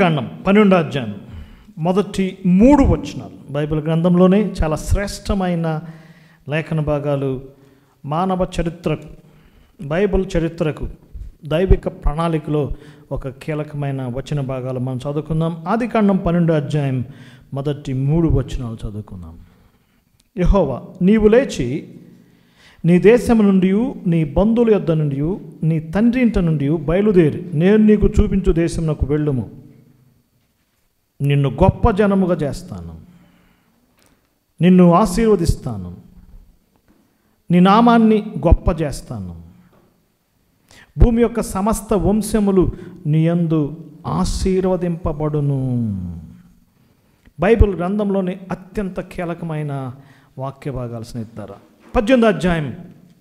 ఆదికాండం 12వ అధ్యాయం మొదటి 3 వచనాలు బైబిల్ గ్రంథంలోనే చాలా శ్రేష్టమైన లేఖన భాగాలు. మానవ చరిత్రకు, బైబిల్ చరిత్రకు, దైవిక ప్రణాళికలో ఒక కీలకమైన వచన భాగాలు మనం చదువుకుందాం. ఆదికాండం 12వ అధ్యాయం మొదటి 3 వచనాలు చదువుకుందాం. యెహోవా, నీవు లేచి నీ దేశం నుండి, నీ బంధువుల యొద్ద నుండి, నీ తండ్రి ఇంట నుండి బయలుదేరి నేను నీకు చూపించు దేశమునకు వెళ్ళుము. నిన్ను గొప్ప జనముగా చేస్తాను, నిన్ను ఆశీర్వదిస్తాను, నీ నామాన్ని గొప్ప చేస్తాను. భూమి యొక్క సమస్త వంశములు నీ యందు ఆశీర్వదింపబడును. బైబిల్ గ్రంథంలోని అత్యంత కీలకమైన వాక్య భాగాలు స్నేహితులారా. 18వ అధ్యాయం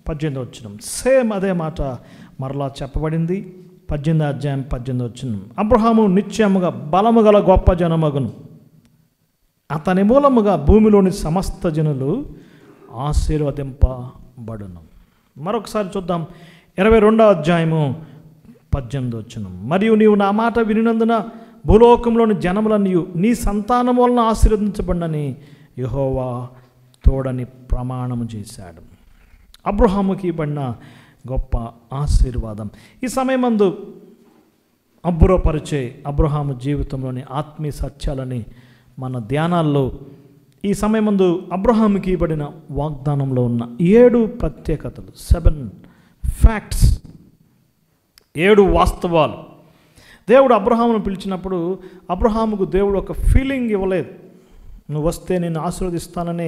18వ వచనం సేమ్ అదే మాట మరలా చెప్పబడింది. 18వ అధ్యాయం 18వ వచనం, అబ్రహాము నిత్యముగా బలము గల గొప్ప జనమగును, అతని మూలముగా భూమిలోని సమస్త జనులు ఆశీర్వదింపబడును. మరొకసారి చూద్దాం. 22వ అధ్యాయము 18వ వచనం, మరియు నీవు నా మాట వినినందున భూలోకంలోని జనములన్నీ నీ సంతానం వలన ఆశీర్వదించబడినని యెహోవా తోడని ప్రమాణము చేశాడు. అబ్రహాముకి ఇవ్వబడిన గొప్ప ఆశీర్వాదం. ఈ సమయమందు అబ్బురపరిచే అబ్రహాము జీవితంలోని ఆత్మీయ సత్యాలని మన ధ్యానాల్లో ఈ సమయమందు అబ్రహాముకి ఇవ్వబడిన వాగ్దానంలో ఉన్న 7 ప్రత్యేకతలు, 7 ఫ్యాక్ట్స్, 7 వాస్తవాలు. దేవుడు అబ్రహామును పిలిచినప్పుడు అబ్రహాముకు దేవుడు ఒక ఫీలింగ్ ఇవ్వలేదు. నువ్వు వస్తే నేను ఆశీర్వదిస్తాననే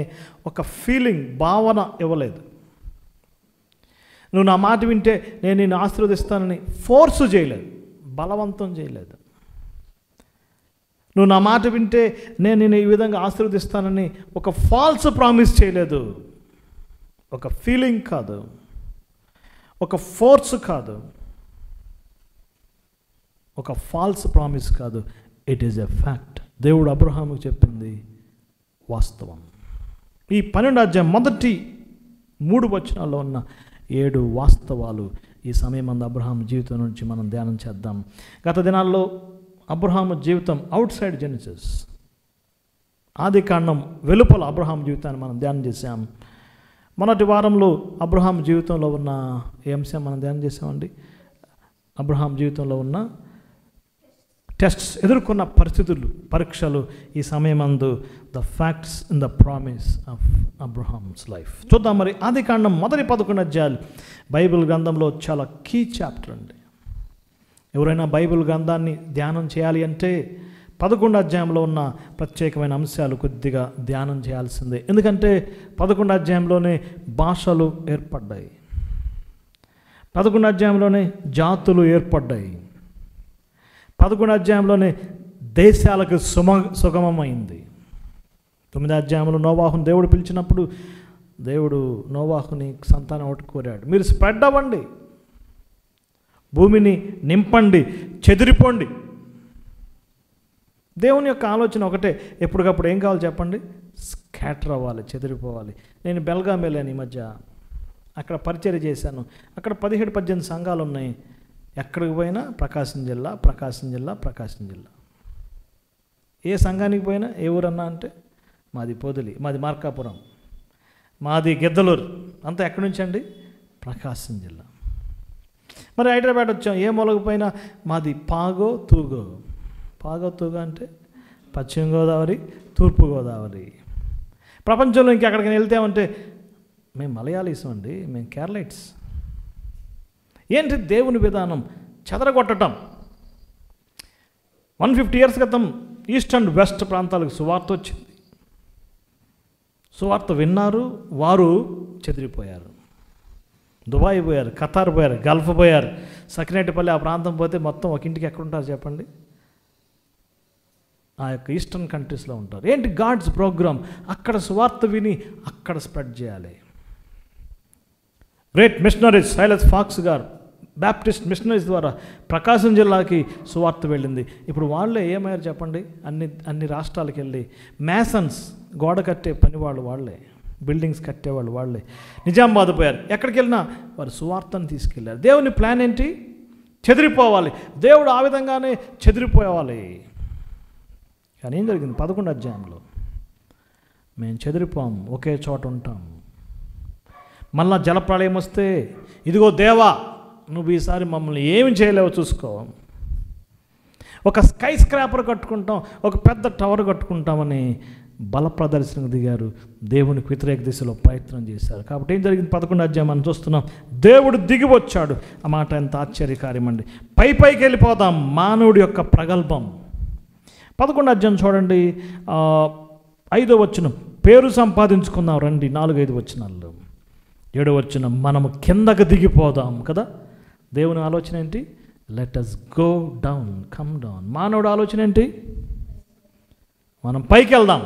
ఒక ఫీలింగ్, భావన ఇవ్వలేదు. నువ్వు నా మాట వింటే నేను నిన్ను ఆశీర్వదిస్తానని ఫోర్సు చేయలేదు, బలవంతం చేయలేదు. నువ్వు నా మాట వింటే నేను నిన్ను ఈ విధంగా ఆశీర్వదిస్తానని ఒక ఫాల్స్ ప్రామిస్ చేయలేదు. ఒక ఫీలింగ్ కాదు, ఒక ఫోర్స్ కాదు, ఒక ఫాల్స్ ప్రామిస్ కాదు. It is a fact. దేవుడు అబ్రహాముకు చెప్పింది వాస్తవం. ఈ 12వ అధ్యాయం మొదటి 3 వచనాల్లో ఉన్న 7 వాస్తవాలు ఈ సమయం అబ్రహాము జీవితం నుంచి మనం ధ్యానం చేద్దాం. గత దినాల్లో అబ్రహాము జీవితం అవుట్ సైడ్ జెనసిస్, ఆదికాండం వెలుపల అబ్రహాము జీవితాన్ని మనం ధ్యానం చేశాం. మొదటి వారంలో అబ్రహాము జీవితంలో ఉన్న ఏ అంశం మనం ధ్యానం చేసామండి? అబ్రహాము జీవితంలో ఉన్న టెస్ట్స్, ఎదుర్కొన్న పరిస్థితులు, పరీక్షలు. ఈ సమయమందు the facts in the promise of Abraham's life చూద్దాం. మరి ఆదికాండం మొదటి 11 అధ్యాయాలు బైబిల్ గ్రంథంలో చాలా కీ చాప్టర్ అండి. ఎవరైనా బైబిల్ గ్రంథాన్ని ధ్యానం చేయాలి అంటే 11 అధ్యాయంలో ఉన్న ప్రత్యేకమైన అంశాలు కొద్దిగా ధ్యానం చేయాల్సిందే. ఎందుకంటే 11 అధ్యాయంలోనే భాషలు ఏర్పడ్డాయి, 11 అధ్యాయంలోనే జాతులు ఏర్పడ్డాయి, 11 అధ్యాయంలోనే దేశాలకు సుగమమైంది. 9వ అధ్యాయంలో నోవాహుని దేవుడు పిలిచినప్పుడు దేవుడు నోవాహుని సంతానం ఒకటి కోరాడు, మీరు స్ప్రెడ్ అవ్వండి, భూమిని నింపండి, చెదిరిపోండి. దేవుని యొక్క ఆలోచన ఒకటే, ఎప్పటికప్పుడు ఏం కావాలి చెప్పండి? స్కాటర్ అవ్వాలి, చెదిరిపోవాలి. నేను బెల్గాం వెళ్ళాను ఈ మధ్య, అక్కడ పరిచర్య చేశాను. అక్కడ 17-18 సంఘాలు ఉన్నాయి. ఎక్కడికి పోయినా ప్రకాశం జిల్లా, ప్రకాశం జిల్లా, ప్రకాశం జిల్లా. ఏ సంఘానికి పోయినా ఏ ఊరన్నా అంటే మాది పొదిలి, మాది మార్కాపురం, మాది గిద్దలూరు, అంతా ఎక్కడి నుంచి అండి? ప్రకాశం జిల్లా. మరి హైదరాబాద్ వచ్చాం, ఏ మూలకు పోయినా మాది పాగో తూగో. పాగో తూగో అంటే పశ్చిమ గోదావరి, తూర్పు గోదావరి. ప్రపంచంలో ఇంకెక్కడికి వెళ్తామంటే మేము మలయాళీసం అండి, మేము కేరళైట్స్. ఏంటి దేవుని విధానం? చెదరగొట్టడం. 150 years క్రితం ఈస్ట్ అండ్ వెస్ట్ ప్రాంతాలకు సువార్త వచ్చింది. సువార్త విన్నారు, వారు చెదిరిపోయారు. దుబాయ్ పోయారు, ఖతార్ పోయారు, గల్ఫ్ పోయారు, సకినేటిపల్లి ఆ ప్రాంతం పోతే మొత్తం ఒక ఇంటికి ఎక్కడుంటారు చెప్పండి? ఆ యొక్క ఈస్టర్న్ కంట్రీస్లో ఉంటారు. ఏంటి గాడ్స్ ప్రోగ్రామ్? అక్కడ సువార్త విని అక్కడ స్ప్రెడ్ చేయాలి. గ్రేట్ మిషనరీస్ సైలస్ ఫాక్స్ గారు బ్యాప్టిస్ట్ మిషనరీస్ ద్వారా ప్రకాశం జిల్లాకి సువార్త వెళ్ళింది. ఇప్పుడు వాళ్ళే ఏమయ్యారు చెప్పండి? అన్ని రాష్ట్రాలకు వెళ్ళి మ్యాసన్స్, గోడ కట్టే పనివాళ్ళు వాళ్ళే, బిల్డింగ్స్ కట్టేవాళ్ళు వాళ్ళే. నిజామాబాద్ పోయారు, ఎక్కడికి వెళ్ళినా వారు సువార్తను తీసుకెళ్ళారు. దేవుని ప్లాన్ ఏంటి? చెదిరిపోవాలి. దేవుడు ఆ విధంగానే చెదిరిపోవాలి. కానీ ఏం జరిగింది 11 అధ్యాయంలో? మేము చెదిరిపోం, ఒకే చోట ఉంటాం. మళ్ళా జలప్రళయం వస్తే, ఇదిగో దేవా నువ్వు ఈసారి మమ్మల్ని ఏమి చేయలేవో చూసుకో, ఒక స్కై స్క్రాపర్ కట్టుకుంటాం, ఒక పెద్ద టవర్ కట్టుకుంటామని బల ప్రదర్శనకు దిగారు. దేవునికి వ్యతిరేక దిశలో ప్రయత్నం చేశారు. కాబట్టి ఏం జరిగింది? 11 అధ్యాయం మనం చూస్తున్నాం. దేవుడు దిగి వచ్చాడు. ఆ మాట ఎంత ఆశ్చర్యకార్యమండి. పైకి వెళ్ళిపోదాం, మానవుడి యొక్క ప్రగల్భం. 11 అధ్యాయం చూడండి, 5వ వచనం, పేరు సంపాదించుకుందాం రండి. 4-5 వచనాల్లో. 7వ వచనం, మనము కిందకు దిగిపోదాం కదా. దేవుని ఆలోచన ఏంటి? Let us go down, come down. మానవుడు ఆలోచన ఏంటి? మనం పైకి వెళ్దాం,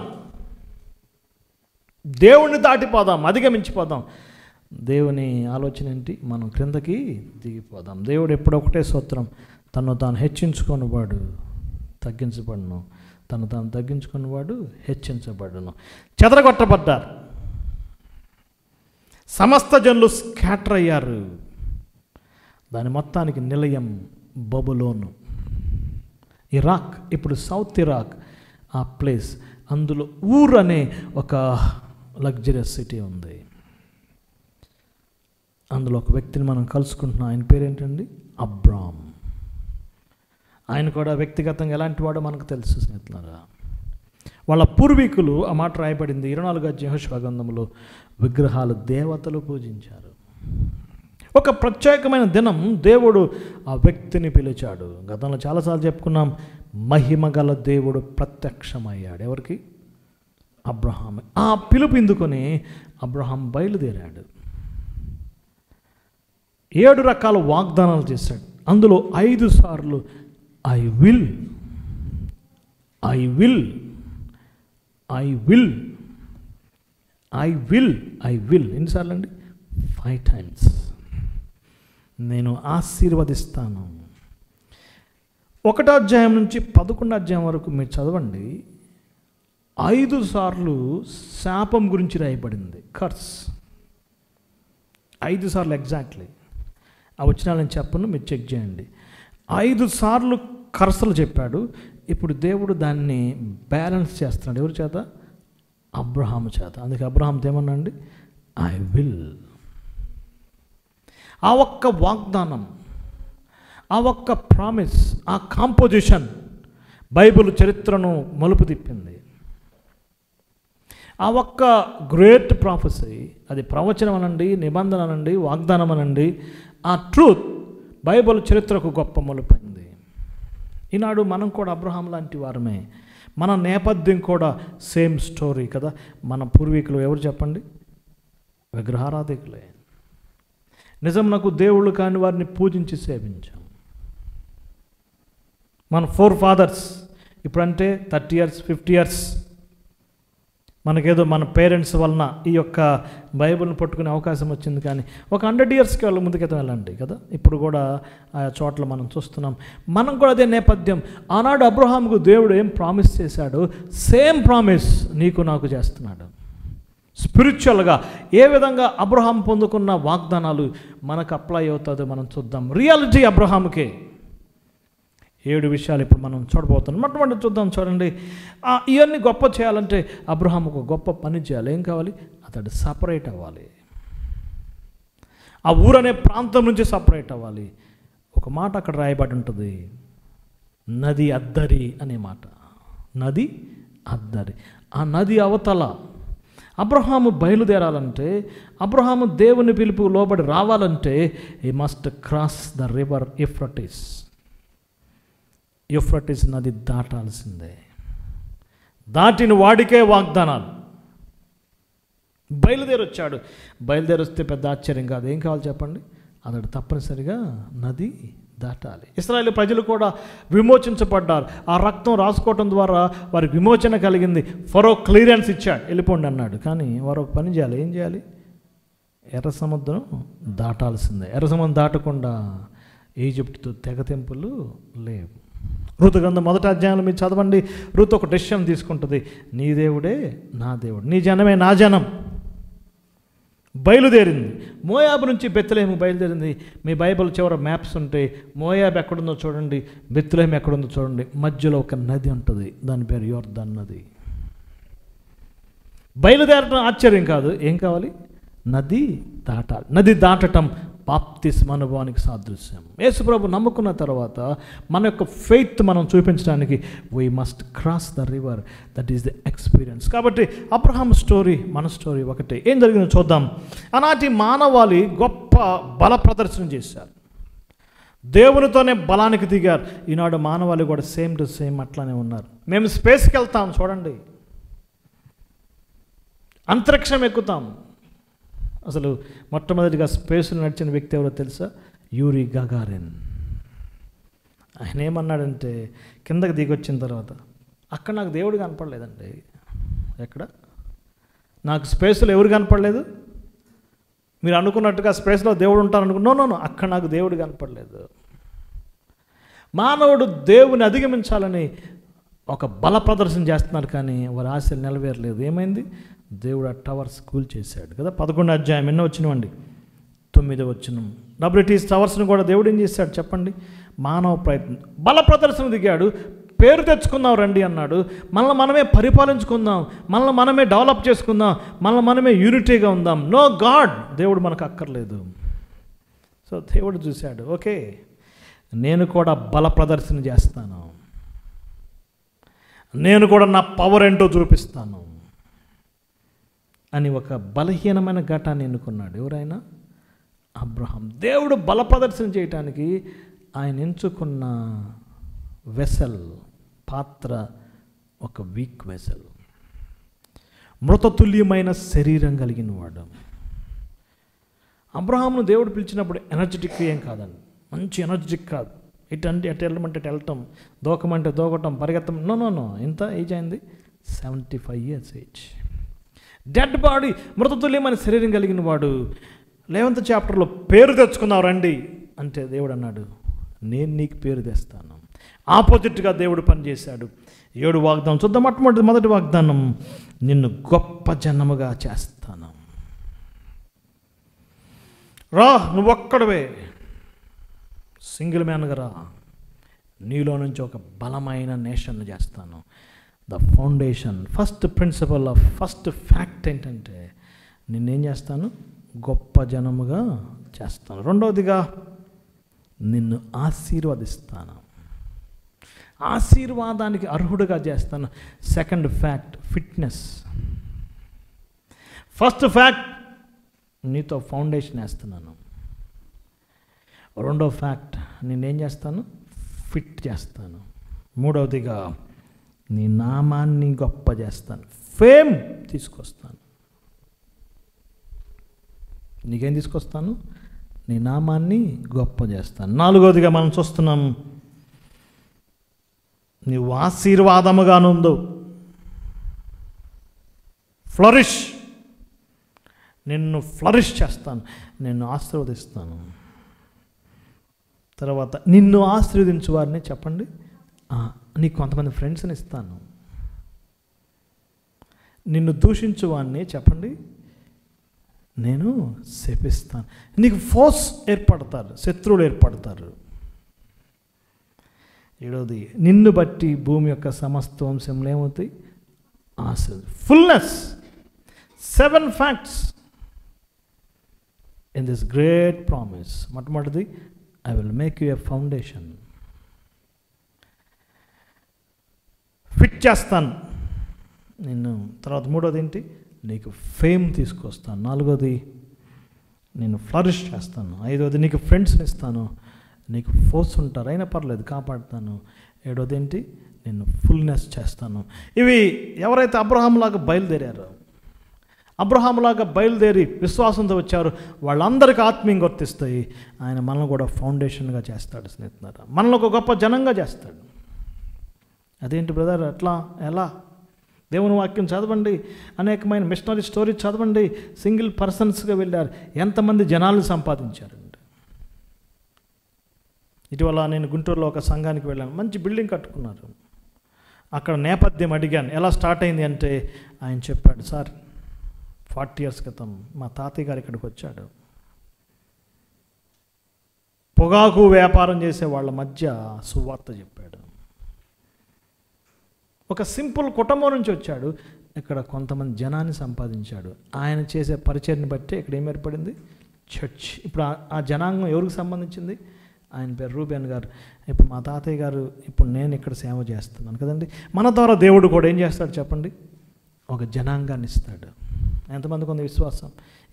దేవుణ్ణి దాటిపోదాం, అధిగమించిపోదాం. దేవుని ఆలోచన ఏంటి? మనం క్రిందకి దిగిపోదాం. దేవుడు ఎప్పుడు ఒకటే సూత్రం, తను తాను హెచ్చించుకున్నవాడు తగ్గించబడును, తను తాను తగ్గించుకున్నవాడు హెచ్చించబడును. చెదరగొట్టబడ్డారు, సమస్త జనులు స్కాటర్ అయ్యారు. దాని మొత్తానికి నిలయం బబులోను, ఇరాక్. ఇప్పుడు సౌత్ ఇరాక్ ఆ ప్లేస్. అందులో ఊర్ అనే ఒక లగ్జరియస్ సిటీ ఉంది. అందులో ఒక వ్యక్తిని మనం కలుసుకుంటున్నాం. ఆయన పేరేంటండి? అబ్రామ్. ఆయన కూడా వ్యక్తిగతంగా ఎలాంటి వాడో మనకు తెలుసు స్నేహితులారా. వాళ్ళ పూర్వీకులు, ఆ మాట రాయబడింది 24వ అధ్యాయం యెహోషువ గ్రంథంలో, విగ్రహాలు దేవతలు పూజించారు. ఒక ప్రత్యేకమైన దినం దేవుడు ఆ వ్యక్తిని పిలిచాడు. గతంలో చాలాసార్లు చెప్పుకున్నాం, మహిమగల దేవుడు ప్రత్యక్షమయ్యాడు. ఎవరికి? అబ్రహాం. ఆ పిలుపు ఎందుకొని అబ్రహాం బయలుదేరాడు. 7 రకాల వాగ్దానాలు చేశాడు. అందులో 5 సార్లు I will, I will, I will, I will, I will. ఎన్నిసార్లు అండి? 5 times. నేను ఆశీర్వదిస్తాను. 1వ అధ్యాయం నుంచి 11వ అధ్యాయం వరకు మీరు చదవండి. 5 సార్లు శాపం గురించి రాయబడింది, కర్స్. 5 సార్లు ఎగ్జాక్ట్లీ. ఆ వచనాలు నేను చెప్పను, మీరు చెక్ చేయండి. 5 సార్లు కర్సలు చెప్పాడు. ఇప్పుడు దేవుడు దాన్ని బ్యాలెన్స్ చేస్తున్నాడు. ఎవరి చేత? అబ్రహాము చేత. అందుకే అబ్రహాంతో ఏమన్నా అండి? I will. ఆ ఒక్క వాగ్దానం, ఆ ఒక్క ప్రామిస్, ఆ కాంపోజిషన్ బైబిల్ చరిత్రను మలుపు తిప్పింది. ఆ ఒక్క గ్రేట్ ప్రాఫెసీ, అది ప్రవచనం అనండి, నిబంధన అనండి, వాగ్దానం అనండి, ఆ ట్రూత్ బైబిల్ చరిత్రకు గొప్ప మలుపైంది. ఈనాడు మనం కూడా అబ్రహాం లాంటి వారమే. మన నేపథ్యం కూడా సేమ్ స్టోరీ కదా. మన పూర్వీకులు ఎవరు చెప్పండి? విగ్రహారాధికులే. నిజం, నాకు దేవుళ్ళు కాని వారిని పూజించి సేవించాం. మన ఫోర్ ఫాదర్స్ ఇప్పుడంటే 30 years 50 years మనకేదో మన పేరెంట్స్ వలన ఈ యొక్క బైబిల్ని పట్టుకునే అవకాశం వచ్చింది. కానీ ఒక 100 yearsకి వాళ్ళ ముందుకైతే వెళ్ళండి కదా. ఇప్పుడు కూడా ఆ చోట్ల మనం చూస్తున్నాం. మనం కూడా అదే నేపథ్యం. ఆనాడు అబ్రహాముకు దేవుడు ఏం ప్రామిస్ చేశాడు, సేమ్ ప్రామిస్ నీకు నాకు చేస్తున్నాడు. స్పిరిచువల్గా ఏ విధంగా అబ్రహాం పొందుకున్న వాగ్దానాలు మనకు అప్లై అవుతుందో మనం చూద్దాం. రియాలిటీ అబ్రహాముకే. 7 విషయాలు ఇప్పుడు మనం చూడబోతున్నాం. మొట్టమొదటి చూద్దాం. చూడండి, ఇవన్నీ గొప్ప చేయాలంటే అబ్రహాం ఒక గొప్ప పని చేయాలి. ఏం కావాలి? అతడు సపరేట్ అవ్వాలి. ఆ ఊరనే ప్రాంతం నుంచి సపరేట్ అవ్వాలి. ఒక మాట అక్కడ రాయబడి ఉంటుంది, నది అద్దరి అనే మాట. నది అద్దరి. ఆ నది అవతల అబ్రహాము బయలుదేరాలంటే, అబ్రహాము దేవుని పిలుపు లోబడి రావాలంటే he must cross the river Euphrates. Euphrates నది దాటాల్సిందే. దాటిన వాడికే వాగ్దానాలు. బయలుదేరొచ్చాడు. బయలుదేరొస్తే పెద్ద ఆశ్చర్యం కాదు. ఏం కావాలి చెప్పండి? అతడు తప్పనిసరిగా నది దాటాలి. ఇశ్రాయేలు ప్రజలు కూడా విమోచించబడ్డారు. ఆ రక్తం రాసుకోవటం ద్వారా వారికి విమోచన కలిగింది. ఫరో క్లియరెన్స్ ఇచ్చాడు, వెళ్ళిపోండి అన్నాడు. కానీ వారు ఒక పని చేయాలి. ఏం చేయాలి? ఎర్ర సముద్రం దాటాల్సిందే. ఎర్ర సముద్రం దాటకుండా ఈజిప్టుతో తెగతెంపులు లేవు. ఋతు గ్రంథం 1వ అధ్యాయంలో మీరు చదవండి. ఋతు ఒక డెసిషన్ తీసుకుంటుంది, నీ దేవుడే నా దేవుడు, నీ జనమే నా జనం. బయలుదేరింది. మోయాబు నుంచి బెత్లెహేము బయలుదేరింది. మీ బైబిల్ చివర మ్యాప్స్ ఉంటాయి. మోయాబు ఎక్కడుందో చూడండి, బెత్లెహేము ఎక్కడుందో చూడండి. మధ్యలో ఒక నది ఉంటుంది, దాని పేరు యోర్దాన్ నది. బయలుదేరటం ఆశ్చర్యం కాదు, ఏం కావాలి? నది దాటాలి. నది దాటటం బాప్తిస్మ అనుభవానికి సాదృశ్యం. యేసుప్రభు నమ్ముకున్న తర్వాత మన యొక్క ఫెయిత్ మనం చూపించడానికి we must cross the river. That is the experience. కాబట్టి అబ్రహాం స్టోరీ మన స్టోరీ ఒకటే. ఏం జరిగిందో చూద్దాం. ఆనాటి మానవాళి గొప్ప బల ప్రదర్శన చేశారు, దేవునితోనే బలానికి దిగారు. ఈనాడు మానవాళి కూడా సేమ్ టు సేమ్ అట్లానే ఉన్నారు. మేము స్పేస్కి వెళ్తాం, చూడండి, అంతరిక్షం ఎక్కుతాం. అసలు మొట్టమొదటిగా స్పేస్లో నడిచిన వ్యక్తి ఎవరో తెలుసా? Yuri Gagarin. ఆయన ఏమన్నాడంటే, కిందకి దిగొచ్చిన తర్వాత, అక్కడ నాకు దేవుడు కనపడలేదండి. ఎక్కడ? నాకు స్పేస్లో ఎవరు కనపడలేదు? మీరు అనుకున్నట్టుగా స్పేస్లో దేవుడు ఉంటారనుకున్నా, నో, అక్కడ నాకు దేవుడు కనపడలేదు. మానవుడు దేవుని అధిగమించాలని ఒక బల ప్రదర్శన చేస్తున్నారు, కానీ వారి ఆశలు నెరవేరలేదు. ఏమైంది? దేవుడు ఆ టవర్స్ కూల్ చేశాడు కదా. 11వ అధ్యాయం ఎన్నో వచ్చినవండి? 9వ వచనం. డబ్ల్యూటీస్ టవర్స్ని కూడా దేవుడు ఏం చేశాడు చెప్పండి? మానవ ప్రయత్నం, బల ప్రదర్శన దిగాడు. పేరు తెచ్చుకుందాం రండి అన్నాడు. మనల్ని మనమే పరిపాలించుకుందాం, మనల్ని మనమే డెవలప్ చేసుకుందాం, మనల్ని మనమే యూనిటీగా ఉందాం. నో గాడ్, దేవుడు మనకు అక్కర్లేదు. సో దేవుడు చూశాడు, ఓకే, నేను కూడా బల ప్రదర్శన చేస్తాను, నేను కూడా నా పవర్ ఏంటో చూపిస్తాను అని ఒక బలహీనమైన ఘటాన్ని ఎన్నుకున్నాడు. ఎవరైనా? అబ్రహాం. దేవుడు బల ప్రదర్శన చేయటానికి ఆయన ఎంచుకున్న వెసల్, పాత్ర, ఒక వీక్ వెసల్, మృతతుల్యమైన శరీరం కలిగిన వాడు. అబ్రహాంను దేవుడు పిలిచినప్పుడు ఎనర్జెటిక్ ఏం కాదండి, మంచి ఎనర్జెటిక్ కాదు. ఎటు వెళ్ళమంటే వెళ్ళటం, దూకమంటే దూకటం, పరిగెత్తం, నో. ఎంత ఏజ్ అయింది? 75 years ఏజ్. డెడ్ బాడీ, మృతతుల్యమైన శరీరం కలిగిన వాడు. 11th చాప్టర్లో పేరు తెచ్చుకున్నావు రండి అంటే దేవుడు అన్నాడు, నేను నీకు పేరు తెస్తాను. ఆపోజిట్గా దేవుడు పనిచేశాడు. 7 వాగ్దానం చూద్దాం. మొదటి వాగ్దానం, నిన్ను గొప్ప జనముగా చేస్తాను. రా, నువ్వొక్కడవే, సింగిల్ మ్యాన్గా రా, నీలో నుంచి ఒక బలమైన నేషన్ చేస్తాను. The foundation, first principle of first fact ఏంటంటే, నిన్నేం చేస్తాను? గొప్ప జనముగా చేస్తాను. రెండవదిగా, నిన్ను ఆశీర్వదిస్తాను, ఆశీర్వాదానికి అర్హుడుగా చేస్తాను. Second fact, fitness. First fact, నీతో ఫౌండేషన్ వేస్తున్నాను. రెండో ఫ్యాక్ట్, నేనేం చేస్తాను? ఫిట్ చేస్తాను. మూడవదిగా, నీ నామాన్ని గొప్ప చేస్తాను, ఫేమ్ తీసుకొస్తాను. నీకేం తీసుకొస్తాను? నీ నామాన్ని గొప్ప చేస్తాను. నాలుగవదిగా మనం చూస్తున్నాం, నీవు ఆశీర్వాదముగానుందో, ఫ్లరిష్, నిన్ను ఫ్లరిష్ చేస్తాను, నిన్ను ఆశీర్వదిస్తాను. తర్వాత, నిన్ను ఆశీర్వదించు వారిని చెప్పండి, నీకు కొంతమంది ఫ్రెండ్స్ని ఇస్తాను. నిన్ను దూషించు వారిని చెప్పండి, నేను శపిస్తాను. నీకు ఫోర్స్ ఏర్పడతారు, శత్రువులు ఏర్పడతారు. 7వది, నిన్ను బట్టి భూమి యొక్క సమస్త వంశంలో ఏమవుతాయి? ఆశలు, fullness. 7 facts in this great promise. మొట్టమొదటిది, I will make you a foundation, fit చేస్తాను నిన్ను. తర్వాత మూడోది ఏంటి? నీకు ఫేమ్ తీసుకొస్తాను. నాలుగోది, నేను ఫ్లరిష్ చేస్తాను. 5వది, నీకు ఫ్రెండ్స్ని ఇస్తాను, నీకు ఫోర్స్ ఉంటారు, అయినా పర్లేదు కాపాడుతాను. 7వది ఏంటి? నేను ఫుల్నెస్ చేస్తాను. ఇవి ఎవరైతే అబ్రహాంలాగా బయలుదేరారో, అబ్రహాంలాగా బయలుదేరి విశ్వాసంతో వచ్చారు, వాళ్ళందరికీ ఆత్మీయంగా వర్తిస్తాయి. ఆయన మనల్ని కూడా ఫౌండేషన్గా చేస్తాడు స్నేహితులారా, మనల్ని ఒక గొప్ప జనంగా చేస్తాడు. అదేంటి బ్రదర్, అట్లా ఎలా? దేవుని వాక్యం చదవండి, అనేకమైన మిషనరీ స్టోరీ చదవండి. సింగిల్ పర్సన్స్గా వెళ్ళారు, ఎంతమంది జనాలు సంపాదించారండి. ఇటీవల నేను గుంటూరులో ఒక సంఘానికి వెళ్ళాను, మంచి బిల్డింగ్ కట్టుకున్నారు. అక్కడ నేపథ్యం అడిగాను, ఎలా స్టార్ట్ అయింది అంటే ఆయన చెప్పాడు, సార్ 40 years క్రితం మా తాతయ్య గారు ఇక్కడికి వచ్చాడు. పొగాకు వ్యాపారం చేసే వాళ్ళ మధ్య సువార్త చెప్పాడు. ఒక సింపుల్ కుటుంబం నుంచి వచ్చాడు, ఇక్కడ కొంతమంది జనాన్ని సంపాదించాడు. ఆయన చేసే పరిచర్ని బట్టి ఇక్కడ ఏం ఏర్పడింది? చర్చ్. ఇప్పుడు ఆ జనాంగం ఎవరికి సంబంధించింది? ఆయన పేరు రూబేన్ గారు. ఇప్పుడు మా తాతయ్య గారు, ఇప్పుడు నేను ఇక్కడ సేవ చేస్తున్నాను కదండి. మన ద్వారా దేవుడు కూడా ఏం చేస్తాడు చెప్పండి? ఒక జనాంగాన్ని ఇస్తాడు. ఎంతమందికి ఉంది విశ్వాసం?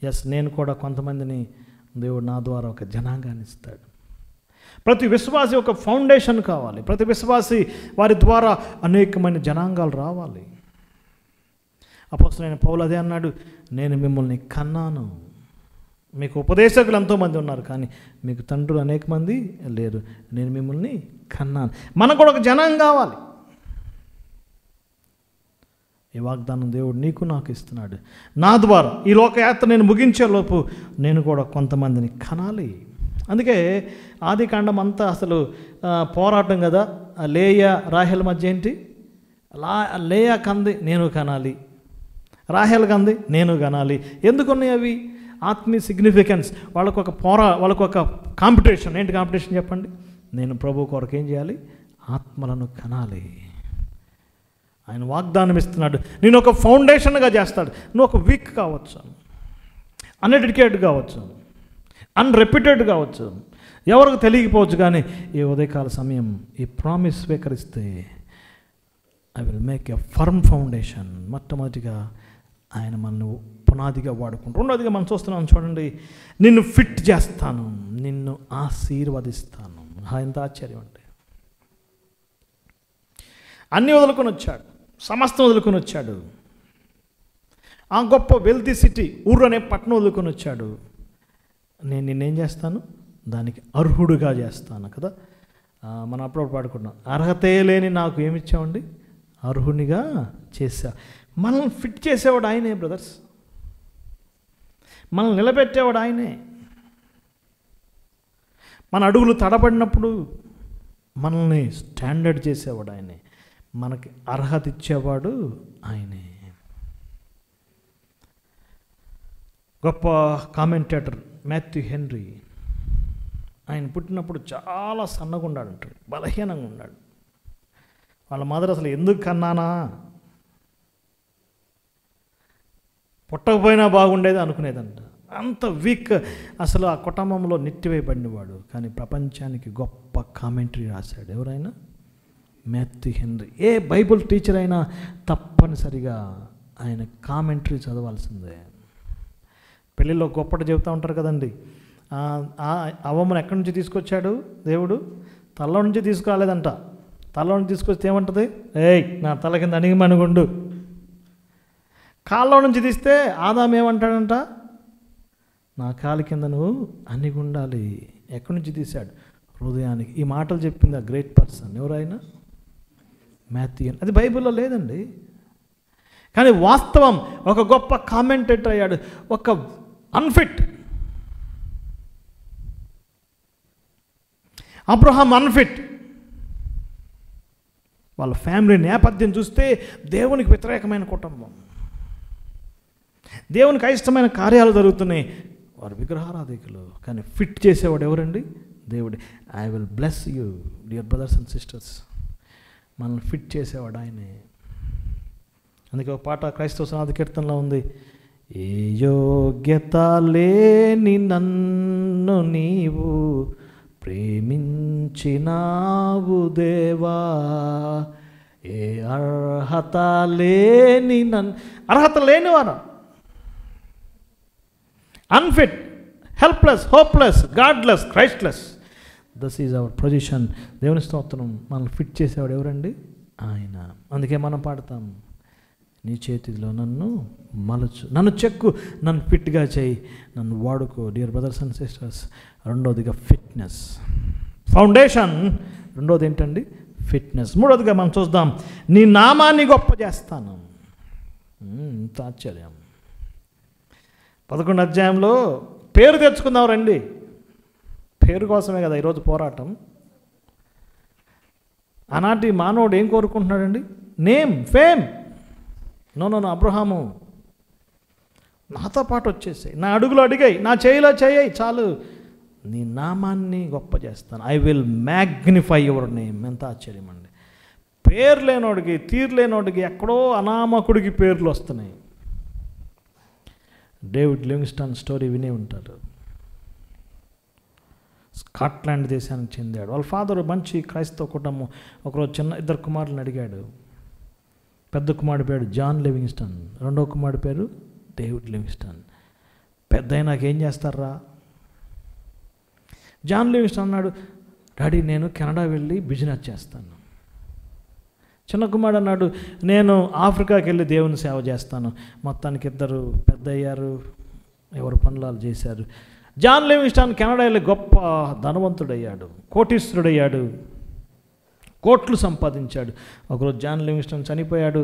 ఎస్, నేను కూడా కొంతమందిని దేవుడు నా ద్వారా ఒక జనాంగాన్ని ఇస్తాడు. ప్రతి విశ్వాసి ఒక ఫౌండేషన్ కావాలి. ప్రతి విశ్వాసి వారి ద్వారా అనేకమైన జనాంగాలు రావాలి. అపోస్తలుడైన పౌలు అదే అన్నాడు, నేను మిమ్మల్ని కన్నాను. మీకు ఉపదేశకులు ఎంతోమంది ఉన్నారు, కానీ మీకు తండ్రులు అనేక మంది లేరు. నేను మిమ్మల్ని కన్నాను. మనకు కూడా ఒక జనం కావాలి. ఈ వాగ్దానం దేవుడు నీకు నాకు ఇస్తున్నాడు. నా ద్వారా ఈ లోకయాత్ర నేను ముగించే లోపు నేను కూడా కొంతమందిని కనాలి. అందుకే ఆది కాండం అంతా అసలు పోరాటం కదా. లేయా రాహేల్ మధ్య ఏంటి? లేయా కంది నేను కనాలి, రాహేల్ కంది నేను కనాలి. ఎందుకున్నాయి అవి? ఆత్మీయ సిగ్నిఫికెన్స్. వాళ్ళకు ఒక కాంపిటీషన్. ఏంటి కాంపిటీషన్ చెప్పండి? నేను ప్రభు కొరకు ఏం చేయాలి? ఆత్మలను కనాలి. ఆయన వాగ్దానం ఇస్తున్నాడు, నేను ఒక ఫౌండేషన్గా చేస్తాడు. నువ్వు ఒక వీక్ కావచ్చు, అన్ఎడ్యుకేటెడ్ కావచ్చు, అన్రెప్యూటెడ్ కావచ్చు, ఎవరికి తెలియకపోవచ్చు, కానీ ఈ ఉదయకాల సమయం ఈ ప్రామిస్ స్వీకరిస్తే I will make a firm foundation. మొట్టమొదటిగా ఆయన మనల్ని పునాదిగా వాడుకుంటాం. రెండోదిగా మనం చూస్తున్నాం చూడండి, నిన్ను ఫిట్ చేస్తాను, నిన్ను ఆశీర్వదిస్తాను. ఎంత ఆశ్చర్యం అంటే, అన్నీ వదులుకొని వచ్చాడు, సమస్తం వదులుకొని వచ్చాడు. ఆ గొప్ప వెల్తీ సిటీ ఊరు అనే పట్టణం వదులుకొని వచ్చాడు. నేను నిన్నేం చేస్తాను? దానికి అర్హుడుగా చేస్తాను కదా. మనం అప్పుడప్పుడు పాడుకున్నాం, అర్హతే లేని నాకు ఏమిచ్చామండి? అర్హునిగా చేశా. మనల్ని ఫిట్ చేసేవాడు ఆయనే బ్రదర్స్. మనల్ని నిలబెట్టేవాడు ఆయనే. మన అడుగులు తడబడినప్పుడు మనల్ని స్టాండర్డ్ చేసేవాడు ఆయనే. మనకి అర్హత ఇచ్చేవాడు ఆయనే. గొప్ప కామెంటేటర్ మాథ్యూ హెన్రీ, ఆయన పుట్టినప్పుడు చాలా సన్నగా ఉన్నాడు అంటాడు, బలహీనంగా ఉన్నాడు. వాళ్ళ మదర్ అసలు ఎందుకు కన్నానా, పుట్టకపోయినా బాగుండేది అనుకునేదంట. అంత వీక్, అసలు ఆ కుటుంబంలో నెట్టివేయబడినవాడు. కానీ ప్రపంచానికి గొప్ప కామెంటరీ రాశాడు. ఎవరైనా? Matthew Henry. ఏ బైబుల్ టీచర్ అయినా తప్పనిసరిగా ఆయన కామెంటరీ చదవాల్సిందే. పెళ్ళిలో గొప్పటి చెబుతూ ఉంటారు కదండి. అవ్వమ్మను ఎక్కడి నుంచి తీసుకొచ్చాడు దేవుడు? తలలో నుంచి తీసుకురాలేదంట. తలలో నుంచి తీసుకొస్తే ఏమంటుంది? ఏయ్ నా తల కింద అణిగిమణిగుండు. కాళ్ళలో నుంచి తీస్తే ఆదాం ఏమంటాడంట? నా కాలి కింద నువ్వు అణిగుండాలి. ఎక్కడి నుంచి తీశాడు? హృదయానికి. ఈ మాటలు చెప్పింది ఆ గ్రేట్ పర్సన్. ఎవరైనా? మాథ్యూ. అది బైబిల్లో లేదండి, కానీ వాస్తవం. ఒక గొప్ప కామెంటేటర్ అయ్యాడు. ఒక అన్ఫిట్ అబ్రహాం, అన్ఫిట్. వాళ్ళ ఫ్యామిలీ నేపథ్యం చూస్తే దేవునికి వ్యతిరేకమైన కుటుంబం, దేవునికి అయిష్టమైన కార్యాలు జరుగుతున్నాయి, వారు విగ్రహారాధికులు. కానీ ఫిట్ చేసేవాడు ఎవరండి? దేవుడు. I will bless you dear brothers and sisters. మనల్ని ఫిట్ చేసేవాడు ఆయనే. అందుకే ఒక పాట క్రైస్తవ సనాథ కీర్తనలో ఉంది, ఏ యోగ్యత లేని నన్ను నీవు ప్రేమించినావు దేవా, ఏ అర్హత లేని నన్ను. అర్హత లేనివారు, unfit, helpless, hopeless, godless, Christless. This is our position. దేవుని స్తోత్రం. మనల్ని ఫిట్ చేసేవాడు ఎవరండి? ఆయన. అందుకే మనం పాడతాం, నీ చేతిలో నన్ను మలచు, నన్ను చెక్కు, నన్ను ఫిట్గా చేయి, నన్ను వాడుకో. డియర్ బ్రదర్స్ అండ్ సిస్టర్స్, రెండోదిగా ఫిట్నెస్, ఫౌండేషన్. రెండోది ఏంటండి? ఫిట్నెస్. మూడోదిగా మనం చూద్దాం, నీ నామాన్ని గొప్ప చేస్తాను. ఇంత ఆశ్చర్యం. 11వ అధ్యాయంలో పేరు తెచ్చుకుందాం రండి. పేరు కోసమే కదా ఈరోజు పోరాటం. ఆనాటి మానవుడు ఏం కోరుకుంటున్నాడండి? Name, fame. నో అబ్రహాము నాతో పాటు వచ్చేసాయి, నా అడుగులు అడిగాయి, నా చేయిలో చేయాయి, చాలు నీ నామాన్ని గొప్ప చేస్తాను. I will magnify your name. ఎంత ఆశ్చర్యం అండి. పేరు లేనోడికి, తీరు లేనోడికి, ఎక్కడో అనామకుడికి పేర్లు వస్తున్నాయి. డేవిడ్ లివింగ్స్టన్ స్టోరీ వినే ఉంటారు. స్కాట్లాండ్ దేశానికి చెందాడు. వాళ్ళ ఫాదర్ మంచి క్రైస్తవ కుటుంబం. ఒకరోజు ఇద్దరు కుమారులను అడిగాడు. పెద్ద కుమారుడి పేరు జాన్ లివింగ్స్టన్, రెండో కుమారుడి పేరు డేవిడ్ లివింగ్స్టన్. పెద్ద అయినాక ఏం చేస్తారా? జాన్ లివింగ్స్టన్ అన్నాడు, డాడీ నేను కెనడా వెళ్ళి బిజినెస్ చేస్తాను. చిన్న కుమారుడు అన్నాడు, నేను ఆఫ్రికాకి వెళ్ళి దేవుని సేవ చేస్తాను. మొత్తానికి ఇద్దరు పెద్ద అయ్యారు, ఎవరు పనులు చేశారు. జాన్ లివింగ్స్టన్ కెనడా వెళ్ళి గొప్ప ధనవంతుడయ్యాడు, కోటీశ్వరుడయ్యాడు, కోట్లు సంపాదించాడు. ఒకరోజు జాన్ లివింగ్స్టన్ చనిపోయాడు.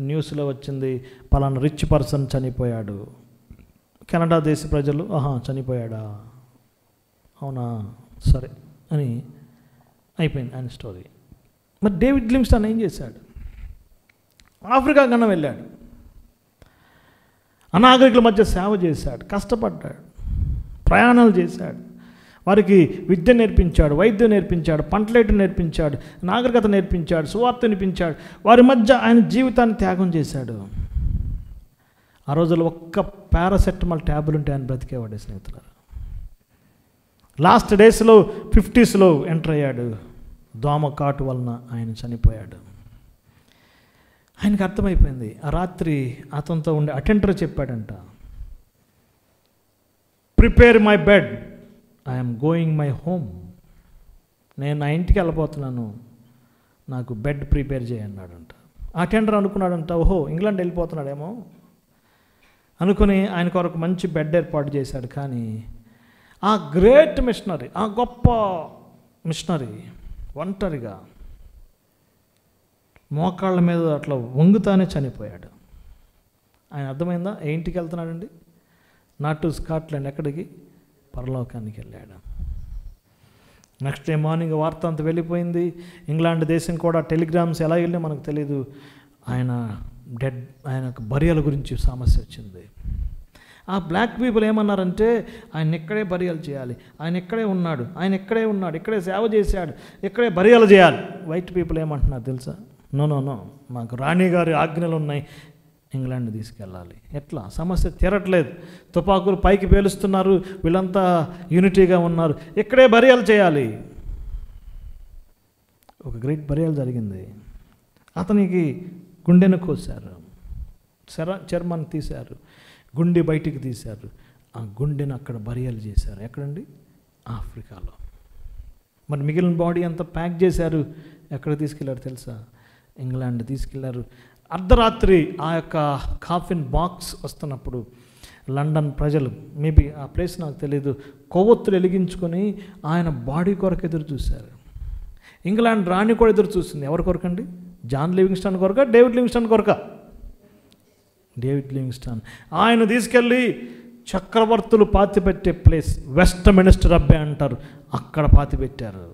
న్యూస్లో వచ్చింది, పలానా రిచ్ పర్సన్ చనిపోయాడు. కెనడా దేశ ప్రజలు, చనిపోయాడా, అవునా, సరే అని అయిపోయింది ఆయన స్టోరీ. మరి డేవిడ్ లివింగ్స్టన్ ఏం చేశాడు? ఆఫ్రికా కన్నా వెళ్ళాడు, అనాగరికుల మధ్య సేవ చేశాడు, కష్టపడ్డాడు, ప్రయాణాలు చేశాడు, వారికి విద్య నేర్పించాడు, వైద్యం నేర్పించాడు, పంటలేయటం నేర్పించాడు, నాగరికత నేర్పించాడు, సువార్త వినిపించాడు. వారి మధ్య ఆయన జీవితాన్ని త్యాగం చేశాడు. ఆ రోజుల్లో ఒక్క పారాసెటమాల్ ట్యాబ్లు ఉంటే ఆయన బ్రతికేవాడు స్నేహితులారా. లాస్ట్ డేస్లో 50s ఎంటర్ అయ్యాడు. దోమ కాటు వలన ఆయన చనిపోయాడు. ఆయనకు అర్థమైపోయింది. ఆ రాత్రి అతనితో ఉండే అటెండర్ చెప్పాడంట, prepare my bed, I'm going my home. నేను నా ఇంటికి వెళ్ళిపోతున్నాను, నాకు బెడ్ ప్రిపేర్ చేయన్నాడంట. ఆ అటెండర్ అనుకున్నాడంట, ఓహో ఇంగ్లాండ్ వెళ్ళిపోతున్నాడేమో అనుకుని ఆయన కొరకు మంచి బెడ్ ఏర్పాటు చేశాడు. కానీ ఆ గ్రేట్ మిషనరీ, ఆ గొప్ప మిషనరీ ఒంటరిగా మోకాళ్ళ మీద అట్లా వంగుతానే చనిపోయాడు. ఆయన అర్థమైందా? ఏ ఇంటికి వెళ్తున్నాడండి? నాట్ టు స్కాట్లాండ్, ఎక్కడికి? పరలోకానికి వెళ్ళాడు. నెక్స్ట్ డే మార్నింగ్ వార్త అంతా వెళ్ళిపోయింది. ఇంగ్లాండ్ దేశం కూడా టెలిగ్రామ్స్ ఎలా వెళ్ళినా మనకు తెలియదు. ఆయనకు బరియల గురించి సమస్య వచ్చింది. ఆ బ్లాక్ పీపుల్ ఏమన్నారంటే, ఆయన ఇక్కడే బరియలు చేయాలి, ఆయన ఇక్కడే ఉన్నాడు, ఆయన ఇక్కడే ఉన్నాడు, ఇక్కడే సేవ చేశాడు, ఇక్కడే బరియలు చేయాలి. వైట్ పీపుల్ ఏమంటున్నారు తెలుసా? నో, మాకు రాణి గారి ఆజ్ఞలు ఉన్నాయి, ఇంగ్లాండ్ తీసుకెళ్ళాలి. ఎట్లా? సమస్య తీరట్లేదు, తుపాకులు పైకి పేలుస్తున్నారు, వీళ్ళంతా యూనిటీగా ఉన్నారు, ఇక్కడే బరియలు చేయాలి. ఒక గ్రేట్ బరియలు జరిగింది. అతనికి గుండెను కోసారు, చర్మాన్ని తీశారు, గుండె బయటికి తీశారు. ఆ గుండెను అక్కడ బరియలు చేశారు. ఎక్కడండి? ఆఫ్రికాలో. మరి మిగిలిన బాడీ అంతా ప్యాక్ చేశారు. ఎక్కడ తీసుకెళ్లారు తెలుసా? ఇంగ్లాండ్ తీసుకెళ్లారు. అర్ధరాత్రి ఆ యొక్క కాఫిన్ బాక్స్ వస్తున్నప్పుడు లండన్ ప్రజలు, మేబీ ఆ ప్లేస్ నాకు తెలీదు, కొవ్వొత్తులు వెలిగించుకొని ఆయన బాడీ కొరకు ఎదురు చూశారు. ఇంగ్లాండ్ రాణి కూడా ఎదురు చూస్తుంది. ఎవరి కొరకండి? జాన్ లివింగ్స్టన్ కొరక, డేవిడ్ లివింగ్స్టన్ కొరక? David Livingstone. ఆయన తీసుకెళ్ళి చక్రవర్తులు పాతిపెట్టే ప్లేస్, వెస్ట్ మినిస్టర్ అబ్బే అంటారు, అక్కడ పాతిపెట్టారు.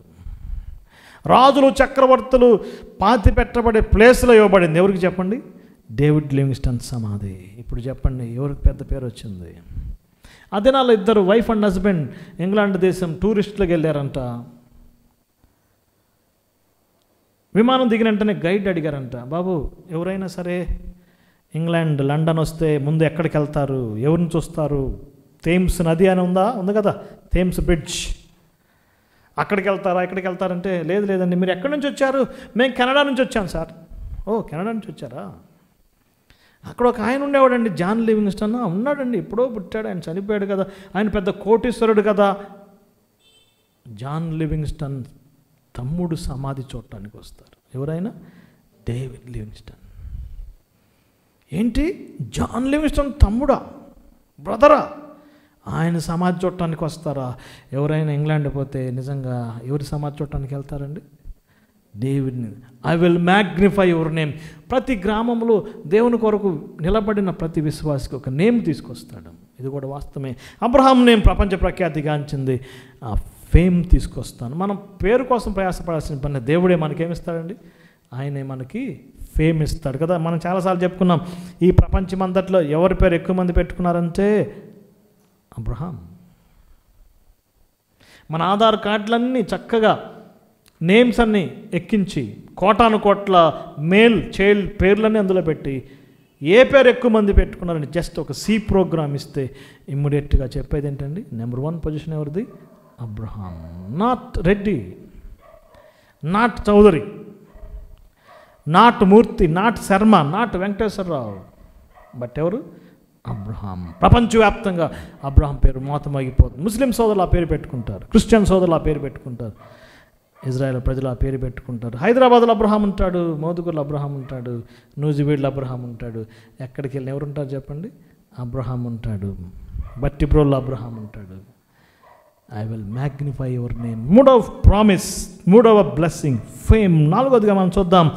రాజులు చక్రవర్తులు పాతి పెట్టబడే ప్లేస్లో ఇవ్వబడింది. ఎవరికి చెప్పండి? డేవిడ్ లివింగ్స్టన్ సమాధి. ఇప్పుడు చెప్పండి, ఎవరికి పెద్ద పేరు వచ్చింది? అదే నాలో ఇద్దరు వైఫ్ అండ్ హస్బెండ్ ఇంగ్లాండ్ దేశం టూరిస్టులకు వెళ్ళారంట. విమానం దిగిన వెంటనే గైడ్ అడిగారంట, బాబు ఎవరైనా సరే ఇంగ్లాండ్ లండన్ వస్తే ముందు ఎక్కడికి వెళ్తారు, ఎవరిని చూస్తారు? థేమ్స్ నది అని ఉంది కదా, థేమ్స్ బ్రిడ్జ్, అక్కడికి వెళ్తారా, ఎక్కడికి వెళ్తారంటే లేదండి. మీరు ఎక్కడి నుంచి వచ్చారు? మేము కెనడా నుంచి వచ్చాం సార్. ఓ కెనడా నుంచి వచ్చారా? అక్కడ ఒక ఆయన ఉండేవాడండి, జాన్ లివింగ్స్టన్. ఉన్నాడండి, ఎప్పుడో పుట్టాడు, ఆయన చనిపోయాడు కదా, ఆయన పెద్ద కోటీశ్వరుడు కదా. జాన్ లివింగ్స్టన్ తమ్ముడు సమాధి చూడటానికి వస్తారు. ఎవరైనా? David Livingstone. ఏంటి, జాన్ లివింగ్స్టన్ తమ్ముడా, బ్రదరా? ఆయన సమాధి చూడటానికి వస్తారా? ఎవరైనా ఇంగ్లాండ్ పోతే నిజంగా ఎవరి సమాధి చూడటానికి వెళ్తారండి? డేవిడ్ని. I will magnify your name. ప్రతి గ్రామంలో దేవుని కొరకు నిలబడిన ప్రతి విశ్వాసికి ఒక నేమ్ తీసుకొస్తాడు. ఇది కూడా వాస్తవమే. అబ్రహాం నేమ్ ప్రపంచ ప్రఖ్యాతిగాంచింది. ఆ ఫేమ్ తీసుకొస్తాను. మనం పేరు కోసం ప్రయాసపడాల్సిన పని, దేవుడే మనకేమిస్తాడండి? ఆయనే మనకి ఫేమ్ ఇస్తాడు కదా. మనం చాలాసార్లు చెప్పుకున్నాం, ఈ ప్రపంచమంతట్లో ఎవరి పేరు ఎక్కువ మంది పెట్టుకున్నారంటే అబ్రహాం. మన ఆధార్ కార్డులన్నీ చక్కగా నేమ్స్ అన్నీ ఎక్కించి కోటాను కోట్ల మేల్ చైల్డ్ పేర్లన్నీ అందులో పెట్టి ఏ పేరు ఎక్కువ మంది పెట్టుకున్నారని జస్ట్ ఒక సి ప్రోగ్రామ్ ఇస్తే ఇమ్మీడియట్గా చెప్పేది ఏంటండి, నెంబర్ 1 పొజిషన్ ఎవరిది? Abraham. Not Reddy, not Chowdary, not Murthy, not Sharma, not Venkateswara Rao, but ఎవరు? అబ్రహాం. ప్రపంచవ్యాప్తంగా అబ్రహాం పేరు మోతమోగిపోతుంది. ముస్లిం సోదరులు ఆ పేరు పెట్టుకుంటారు, క్రిస్టియన్ సోదరులు ఆ పేరు పెట్టుకుంటారు, ఇజ్రాయెల్ ప్రజలు ఆ పేరు పెట్టుకుంటారు. హైదరాబాద్లో అబ్రహాం ఉంటాడు, మోదుగుర్లో అబ్రహాం ఉంటాడు, నూజివీడ్లో అబ్రహాం ఉంటాడు. ఎక్కడికి వెళ్ళిన ఎవరు ఉంటారు చెప్పండి? అబ్రహాం ఉంటాడు. బట్టిబ్రోల్లో అబ్రహాం ఉంటాడు. I will magnify your name. 3వ ప్రామిస్, 3వ బ్లెస్సింగ్, ఫేమ్. 4వదిగా మనం చూద్దాం,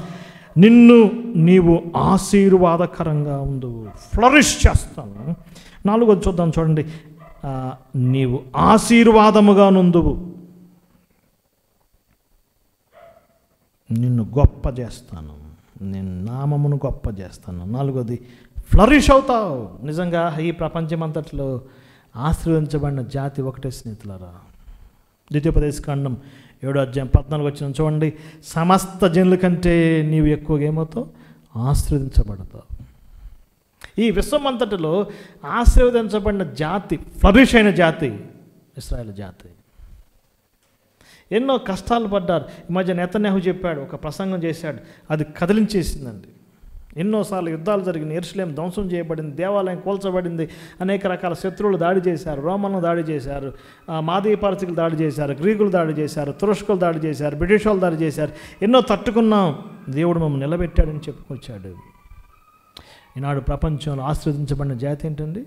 నిన్ను నీవు ఆశీర్వాదకరంగా ఉండు, ఫ్లరిష్ చేస్తాను. 4వది చూద్దాం, చూడండి. నీవు ఆశీర్వాదముగా నుందువు, నిన్ను గొప్ప చేస్తాను, నేను నామమును గొప్ప చేస్తాను. 4వది ఫ్లరిష్ అవుతావు. నిజంగా ఈ ప్రపంచమంతట్లో ఆశీర్వదించబడిన జాతి ఒకటే స్నేహితులారా. ద్వితీయోపదేశకాండం 7వ అధ్యాయం 14 వచ్చిన చూడండి, సమస్త జనుల కంటే నీవు ఎక్కువగా ఏమవుతావు? ఆశీర్వదించబడతావు. ఈ విశ్వమంతటిలో ఆశీర్వదించబడిన జాతి, ఫ్లరిష్ అయిన జాతి ఇశ్రాయేలు జాతి. ఎన్నో కష్టాలు పడ్డారు. ఈ మధ్య నెతన్యాహు చెప్పాడు, ఒక ప్రసంగం చేశాడు, అది కదిలించేసిందండి. ఎన్నోసార్లు యుద్ధాలు జరిగినాయి, యెరూషలేము ధ్వంసం చేయబడింది, దేవాలయం కూల్చబడింది, అనేక రకాల శత్రువులు దాడి చేశారు, రోమన్లు దాడి చేశారు, మాదీయ పారసీకులు దాడి చేశారు, గ్రీకులు దాడి చేశారు, తురస్కులు దాడి చేశారు, బ్రిటిష్ వాళ్ళు దాడి చేశారు. ఎన్నో తట్టుకున్నాం, దేవుడు మమ్మల్ని నిలబెట్టాడని చెప్పుకొచ్చాడు. ఈనాడు ప్రపంచంలో ఆశీర్వదించబడిన జాతి ఏంటండి?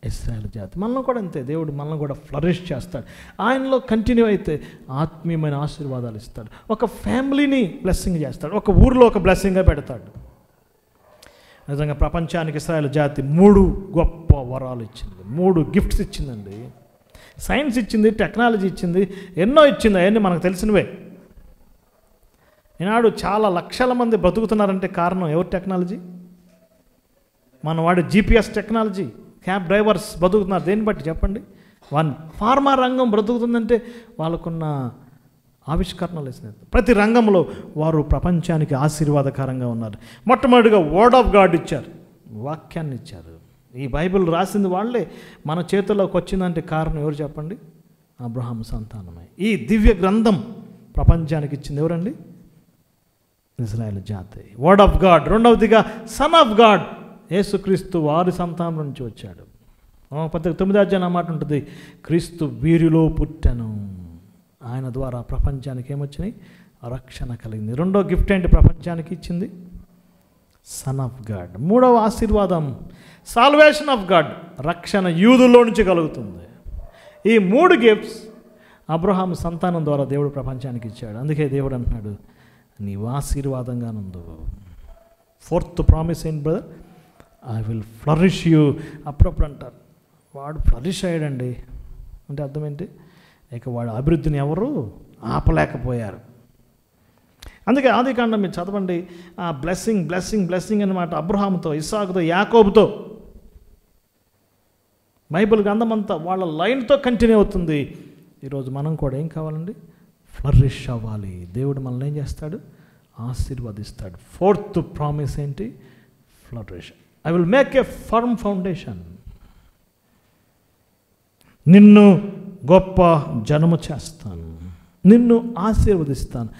ఇశ్రాయేలు జాతి. మనల్ని కూడా అంతే, దేవుడు మనల్ని కూడా ఫ్లరిష్ చేస్తాడు. ఆయనలో కంటిన్యూ అయితే ఆత్మీయమైన ఆశీర్వాదాలు ఇస్తాడు. ఒక ఫ్యామిలీని బ్లెస్సింగ్ చేస్తాడు, ఒక ఊరిలో ఒక బ్లెస్సింగ్గా పెడతాడు. నిజంగా ప్రపంచానికి ఇశ్రాయేలు జాతి 3 గొప్ప వరాలు ఇచ్చింది, 3 గిఫ్ట్స్ ఇచ్చిందండి. సైన్స్ ఇచ్చింది, టెక్నాలజీ ఇచ్చింది, ఎన్నో ఇచ్చింది. అవన్నీ మనకు తెలిసినవే. ఈనాడు చాలా లక్షల మంది బ్రతుకుతున్నారంటే కారణం ఎవరి టెక్నాలజీ? మన వాడి GPS టెక్నాలజీ. క్యాబ్ డ్రైవర్స్ బ్రతుకుతున్నారు దేన్ని బట్టి చెప్పండి? ఫార్మా రంగం బ్రతుకుతుందంటే వాళ్ళకున్న ఆవిష్కరణలు ఇచ్చినారు. ప్రతి రంగంలో వారు ప్రపంచానికి ఆశీర్వాదకరంగా ఉన్నారు. మొట్టమొదటిగా వర్డ్ ఆఫ్ గాడ్ ఇచ్చారు, వాక్యాన్ని ఇచ్చారు. ఈ బైబిల్ రాసింది వాళ్ళే, మన చేతుల్లోకి వచ్చిందంటే కారణం ఎవరు చెప్పండి? అబ్రహాం సంతానమే. ఈ దివ్య గ్రంథం ప్రపంచానికి ఇచ్చింది ఎవరండి? ఇశ్రాయేలు జాతి. Word of God. రెండవదిగా సన్ ఆఫ్ గాడ్, యేసుక్రీస్తు వారి సంతానం నుంచి వచ్చాడు. పత్రిక 9వ అధ్యాయం మాట ఉంటుంది, క్రీస్తు వీరిలో పుట్టెను, ఆయన ద్వారా ప్రపంచానికి ఏమొచ్చినాయి? రక్షణ కలిగింది. రెండో గిఫ్ట్ ఏంటి ప్రపంచానికి ఇచ్చింది? Son of God. 3వ ఆశీర్వాదం సాల్వేషన్ ఆఫ్ గాడ్, రక్షణ యూదుల్లో నుంచి కలుగుతుంది. ఈ 3 గిఫ్ట్స్ అబ్రహాం సంతానం ద్వారా దేవుడు ప్రపంచానికి ఇచ్చాడు. అందుకే దేవుడు అంటున్నాడు, నీవు ఆశీర్వాదంగా నుండు. 4th ప్రామిస్ ఏంటి brother? I will flourish you. అప్పుడప్పుడు అంటారు, వాడు ఫ్లరిష్ అయ్యాడండి అంటే అర్థం ఏంటి? ఇక వాడు అభివృద్ధిని ఎవరు ఆపలేకపోయారు. అందుకే ఆదికాండం మీరు చదవండి, ఆ బ్లెస్సింగ్ బ్లెస్సింగ్ బ్లెస్సింగ్ అన్నమాట అబ్రహాముతో, ఇస్సాకుతో, యాకోబుతో. బైబిల్ గ్రంథం అంతా వాళ్ళ లైన్తో కంటిన్యూ అవుతుంది. ఈరోజు మనం కూడా ఏం కావాలండి? ఫ్లరిష్ అవ్వాలి. దేవుడు మనల్ని ఏం చేస్తాడు? ఆశీర్వదిస్తాడు. 4th ప్రామిస్ ఏంటి? Flourish. I will make a firm foundation. నిన్ను గొప్ప జనము చేస్తాను, నిన్ను ఆశీర్వదిస్తాను.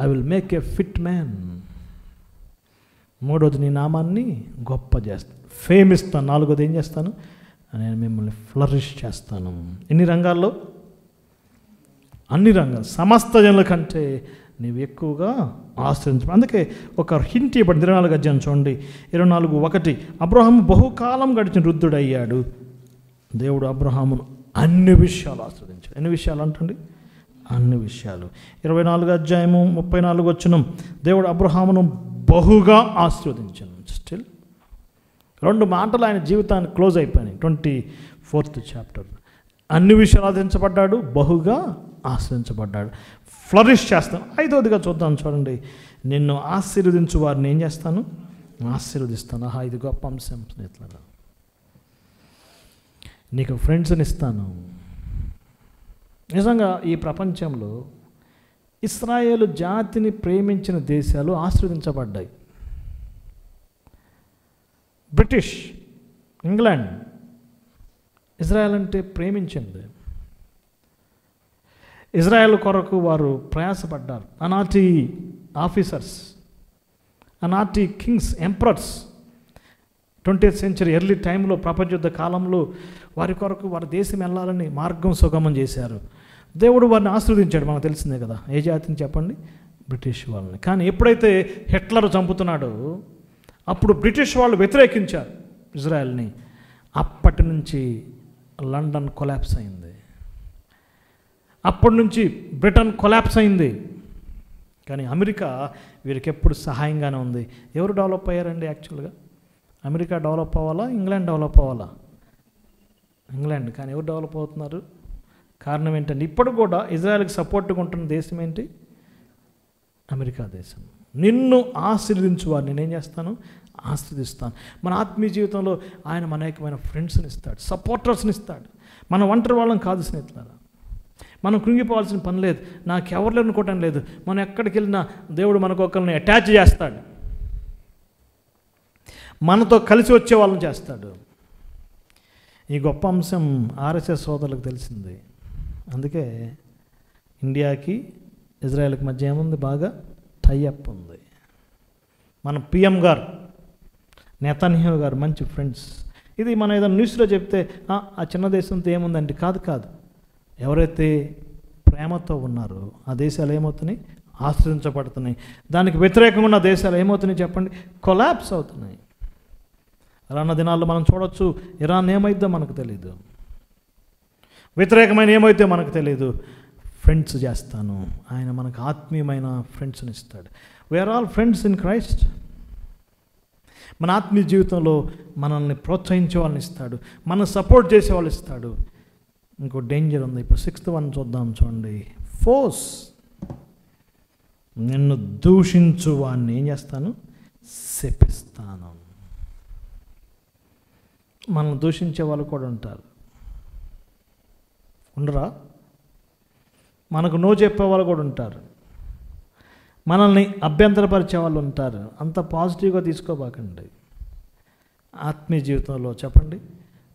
I will make a fit man. 3వది నీ నామాన్ని గొప్ప చేస్తాను, ఫేమ్ ఇస్తాను. 4వది ఏం చేస్తాను? నేను మిమ్మల్ని ఫ్లరిష్ చేస్తాను. ఎన్ని రంగాల్లో? అన్ని రంగాలు. సమస్త జనుల కంటే నీవు ఎక్కువగా ఆశ్రయించు. అందుకే ఒక హింట్ ఇవ్వబడి 24వ అధ్యాయం చూడండి, 24:1. అబ్రహాము బహుకాలం గడిచిన వృద్ధుడయ్యాడు, దేవుడు అబ్రహామును అన్ని విషయాలు ఆశ్రదించాడు. ఎన్ని విషయాలు అంటండి? అన్ని విషయాలు. 24వ అధ్యాయము 34 వచనం, దేవుడు అబ్రహామును బహుగా ఆశీర్వదించాను. స్టిల్ 2 మాటలు ఆయన జీవితాన్ని క్లోజ్ అయిపోయినాయి. 24th chapter. అన్ని విషయాలు ఆశ్రదించబడ్డాడు, బహుగా ఆశ్రయించబడ్డాడు. ఫ్లరిష్ చేస్తాను. ఐదవదిగా చూద్దాం, చూడండి. నిన్ను ఆశీర్వదించు వారిని ఏం చేస్తాను? ఆశీర్వదిస్తాను. ఇది గొప్ప అంశం స్నేహితులారా. నీకు ఫ్రెండ్స్ని ఇస్తాను. నిజంగా ఈ ప్రపంచంలో ఇశ్రాయేలు జాతిని ప్రేమించిన దేశాలు ఆశీర్వదించబడ్డాయి. బ్రిటిష్, ఇంగ్లాండ్ ఇజ్రాయెల్ అంటే ప్రేమించింది. ఇజ్రాయెల్ కొరకు వారు ప్రయాసపడ్డారు. ఆనాటి ఆఫీసర్స్, ఆనాటి Kings, emperors 20th century early టైంలో, ప్రపంచ యుద్ధ కాలంలో వారి కొరకు వారి దేశం వెళ్ళాలని మార్గం సుగమం చేశారు. దేవుడు వారిని ఆశీర్వదించాడు. మనకు తెలిసిందే కదా. ఏ జాతిని చెప్పండి? బ్రిటిష్ వాళ్ళని. కానీ ఎప్పుడైతే హిట్లర్ చంపుతున్నాడో అప్పుడు బ్రిటిష్ వాళ్ళు వ్యతిరేకించారు ఇజ్రాయెల్ని. అప్పటి నుంచి లండన్ కొలాప్స్ అయింది. అప్పటి నుంచి బ్రిటన్ కొలాప్స్ అయింది. కానీ అమెరికా వీరికి ఎప్పుడు సహాయంగానే ఉంది. ఎవరు డెవలప్ అయ్యారండి? యాక్చువల్గా అమెరికా డెవలప్ అవ్వాలా, ఇంగ్లాండ్ డెవలప్ అవ్వాలా? ఇంగ్లాండ్. కానీ ఎవరు డెవలప్ అవుతున్నారు? కారణం ఏంటంటే ఇప్పుడు కూడా ఇజ్రాయెల్కి సపోర్ట్గా ఉంటున్న దేశం ఏంటి? అమెరికా దేశం. నిన్ను ఆశీర్వదించు వారిని నేనేం చేస్తాను? ఆశీర్వదిస్తాను. మన ఆత్మీయ జీవితంలో ఆయన అనేకమైన ఫ్రెండ్స్ని ఇస్తాడు, సపోర్టర్స్ని ఇస్తాడు. మనం ఒంటరి వాళ్ళం కాదు స్నేహితులారా. మనం కృంగిపోవాల్సిన పని లేదు. నాకెవరు లేరు అనుకోవటం లేదు. మనం ఎక్కడికి వెళ్ళినా దేవుడు మనకు ఒకరిని అటాచ్ చేస్తాడు, మనతో కలిసి వచ్చే వాళ్ళని చేస్తాడు. ఈ గొప్ప అంశం ఆర్ఎస్ఎస్ సోదరులకు తెలిసింది. అందుకే ఇండియాకి ఇజ్రాయెల్కి మధ్య ఏముంది? బాగా టైఅప్ ఉంది. మన పిఎం గారు, నెతన్యాహు గారు మంచి ఫ్రెండ్స్. ఇది మనం ఏదైనా న్యూస్లో చెప్తే ఆ చిన్న దేశంతో ఏముందంటే కాదు. ఎవరైతే ప్రేమతో ఉన్నారో ఆ దేశాలు ఏమవుతున్నాయి? ఆశ్రయించబడుతున్నాయి. దానికి వ్యతిరేకంగా ఉన్న దేశాలు ఏమవుతున్నాయి చెప్పండి? కొలాప్స్ అవుతున్నాయి. రానున్న దినాల్లో మనం చూడొచ్చు. ఇరాన్ ఏమైద్దో మనకు తెలియదు, వ్యతిరేకమైన ఏమైతే మనకు తెలియదు. ఫ్రెండ్స్ చేస్తాను. ఆయన మనకు ఆత్మీయమైన ఫ్రెండ్స్ని ఇస్తాడు. We are all friends in Christ. మన ఆత్మీయ జీవితంలో మనల్ని ప్రోత్సహించే వాళ్ళని ఇస్తాడు, మనం సపోర్ట్ చేసే వాళ్ళు ఇస్తాడు. ఇంకో డేంజర్ ఉంది. ఇప్పుడు 6th one చూద్దాం, చూడండి. ఫోర్స్. నిన్ను దూషించు వాడిని ఏం చేస్తాను? శపిస్తాను. మనల్ని దూషించే వాళ్ళు కూడా ఉంటారు, ఉండరా? మనకు నో చెప్పే వాళ్ళు కూడా ఉంటారు, మనల్ని అభ్యంతరపరిచే వాళ్ళు ఉంటారు. అంత పాజిటివ్గా తీసుకోబాకండి. ఆత్మీయ జీవితంలో చెప్పండి,